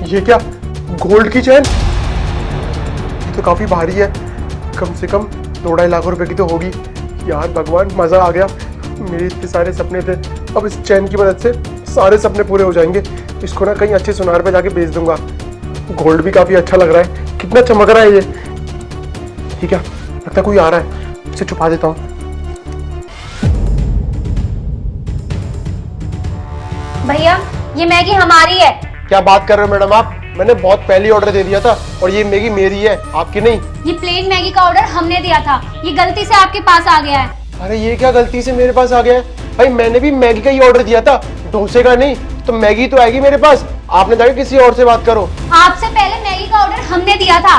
ये क्या, गोल्ड की चेन? ये तो काफी भारी है, कम से कम 2-2.5 लाख रुपए की तो होगी। यार भगवान, मजा आ गया। मेरे इतने सारे सपने थे, अब इस चैन की मदद से सारे सपने पूरे हो जाएंगे। इसको ना कहीं अच्छे सुनार पे जाके बेच दूंगा। गोल्ड भी काफी अच्छा लग रहा है, कितना चमक रहा है ये। ठीक है, लगता है कोई आ रहा है, इसे छुपा देता हूँ। भैया ये मैगी हमारी है। क्या बात कर रहे हो मैडम आप? मैंने बहुत पहले ऑर्डर दे दिया था और ये मैगी मेरी है, आपकी नहीं। ये प्लेन मैगी का ऑर्डर हमने दिया था, ये गलती से आपके पास आ गया है। अरे ये क्या गलती से मेरे पास आ गया है? भाई मैंने भी मैगी का ही ऑर्डर दिया था, डोसे का नहीं। तो मैगी तो आएगी मेरे पास, आपने जाके किसी और से बात करो। आपसे पहले मैगी का ऑर्डर हमने दिया था।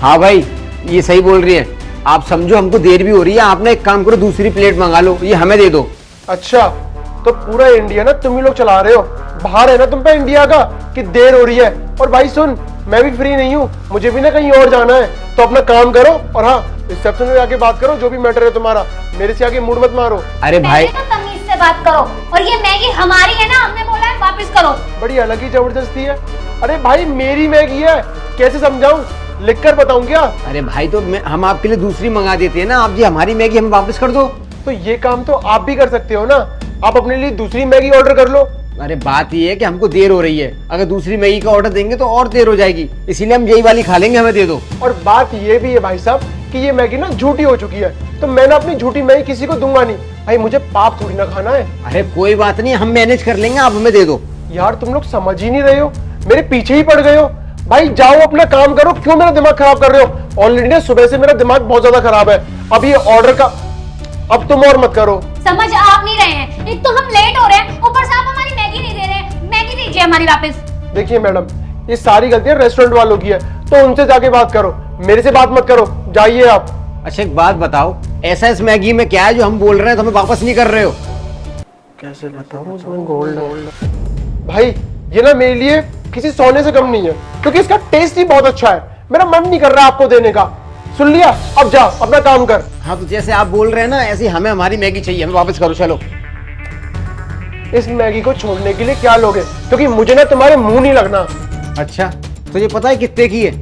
हाँ भाई, ये सही बोल रही है। आप समझो हमको देर भी हो रही है, आप ना एक काम करो, दूसरी प्लेट मंगा लो, ये हमें दे दो। अच्छा, तो पूरा इंडिया ना तुम ही लोग चला रहे हो, बाहर है ना तुम पे इंडिया का कि देर हो रही है। और भाई सुन, मैं भी फ्री नहीं हूँ, मुझे भी ना कहीं और जाना है, तो अपना काम करो। और हाँ, रिसेप्शन में आके बात करो, जो भी मैटर है तुम्हारा। मेरे से आगे मूड मत मारो। अरे भाई, पहले तो तमीज से बात करो, और ये मैगी हमारी है ना, हमने बोला है वापस करो। बड़ी अलग ही जबरदस्ती है। अरे भाई मेरी मैगी है, कैसे समझाऊं, लिख कर बताऊं क्या? अरे भाई, तो हम आपके लिए दूसरी मंगा देते हैं ना, आप जी हमारी मैगी हमें वापस कर दो। तो ये काम तो आप भी कर सकते हो ना, आप अपने लिए दूसरी मैगी ऑर्डर कर लो। अरे बात ये है कि हमको देर हो रही है, अगर दूसरी मैगी का ऑर्डर देंगे तो और देर हो जाएगी, इसीलिए हम यही वाली खा लेंगे, हमें दे दो। और बात ये भी है भाई साहब कि ये मैगी ना झूठी हो चुकी है, तो मैं ना अपनी झूठी मैगी किसी को दूंगा नहीं। भाई मुझे पाप थोड़ी ना खाना है। अरे कोई बात नहीं, हम मैनेज कर लेंगे, आप हमें दे दो। यार तुम लोग समझ ही नहीं रहे हो, मेरे पीछे ही पड़ गए हो। भाई जाओ अपना काम करो, क्यों मेरा दिमाग खराब कर रहे हो? ऑलरेडी ना सुबह से मेरा दिमाग बहुत ज्यादा खराब है। अब ये ऑर्डर का, अब तुम और मत करो। समझ आप नहीं रहे हैं, एक तो हम लेट हो रहे हैं, ऊपर से आप हमारी मैगी नहीं दे रहे। मैगी दीजिए हमारी वापस। देखिए मैडम, ये सारी गलतियां रेस्टोरेंट वालों की है, तो उनसे जाके बात करो, मेरे से बात मत करो, जाइए आप। अच्छा एक बात बताओ, ऐसा इस मैगी में क्या है जो हम बोल रहे हैं तो हमें वापस नहीं कर रहे हो? कैसे बताऊं उसमें गोल्ड? भाई ये ना मेरे लिए किसी सोने से कम नहीं है, क्योंकि इसका टेस्ट ही बहुत अच्छा है। मेरा मन नहीं कर रहा आपको देने का। सुन लिया, अब जा अपना काम कर। हाँ तो जैसे आप बोल रहे हैं ना, ऐसे ही हमें हमारी मैगी चाहिए, हमें वापस करो। चलो। इस मैगी को छोड़ने के लिए क्या लोगे, क्योंकि मुझे ना तुम्हारे मुंह नहीं लगना। अच्छा, तुझे पता है कितने की है?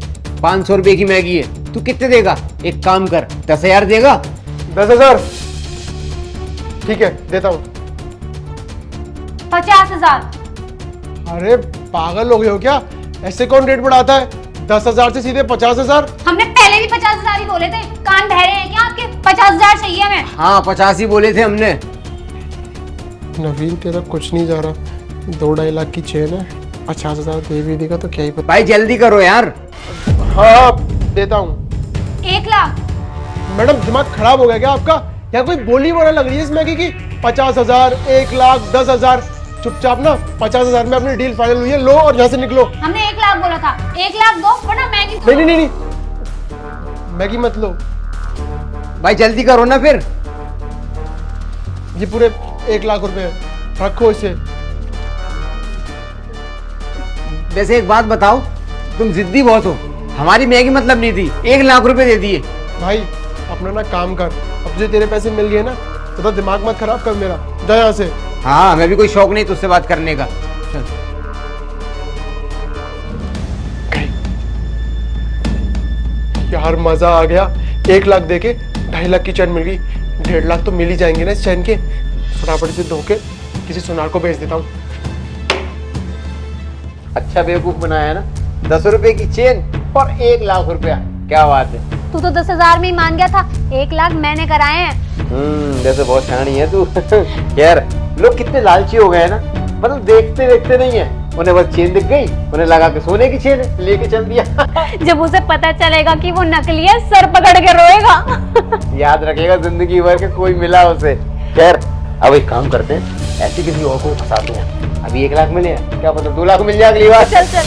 500 रुपए की मैगी है, तू कितने देगा? एक काम कर, 10,000 देगा? 10,000 ठीक है, देता हूँ। 50,000। अरे पागल हो गए हो क्या? ऐसे कौन रेट बढ़ाता है? 10,000 से सीधे 50,000? हमने पहले भी 50,000 ही बोले थे, कान बहरे हैं क्या आपके? 50,000 चाहिए हमें। हाँ 50 ही बोले थे हमने। नवीन तेरा कुछ नहीं जा रहा, 2-2.5 लाख की चेन है, 50,000 दे भी देगा तो क्या ही पता। भाई जल्दी करो यार। हाँ देता हूँ। 1 लाख। मैडम दिमाग खराब हो गया क्या आपका? या कोई बोली बोला लग रही है इस मैगी की? 50,000, 1 लाख, 10,000। चुपचाप ना 50,000 में अपनी डील फाइनल हुई है, लो और यहाँ से निकलो। हमने 1 लाख बोला था, 1 लाख दो वरना मैगी। नहीं नहीं नहीं नहीं, मैगी मत लो। भाई जल्दी करो ना फिर। ये पूरे 1 लाख रुपए रखो इसे। वैसे एक बात बताओ, तुम जिद्दी बहुत हो, हमारी मैगी मतलब नहीं थी, 1 लाख रुपए दे दिए। भाई अपना ना काम कर, अब तुझे तेरे पैसे मिल गए ना, तो दिमाग मत खराब कर मेरा, जा यहाँ से। हाँ हमें भी कोई शौक नहीं तुझसे बात करने का। चल। यार मजा आ गया, 1 लाख देके 2.5 लाख की चैन मिल गई। 1.5 लाख तो मिल ही जाएंगे ना इस चैन के। फटाफट से धोके किसी सुनार को भेज देता हूँ। अच्छा बेवकूफ बनाया ना, 10 रुपए की चेन और 1 लाख रुपया, क्या बात है। तू तो 10,000 में ही मान गया था, 1 लाख मैंने कराए हैं। जैसे बहुत शानी है तू। यार लोग कितने लालची हो गए हैं ना, मतलब देखते देखते नहीं है, उन्हें बस चेन दिख गई, उन्हें लगा कि सोने की चेन है, लेके चल दिया। जब उसे पता चलेगा कि वो नकली है, सर पकड़ के रोएगा। याद रखेगा जिंदगी भर के कोई मिला उसे। खैर अब एक काम करते हैं, ऐसे किसी और को फंसाते हैं। अभी 1 लाख मिले हैं, क्या पता 2 लाख मिल जाए अगली बार। चल चल।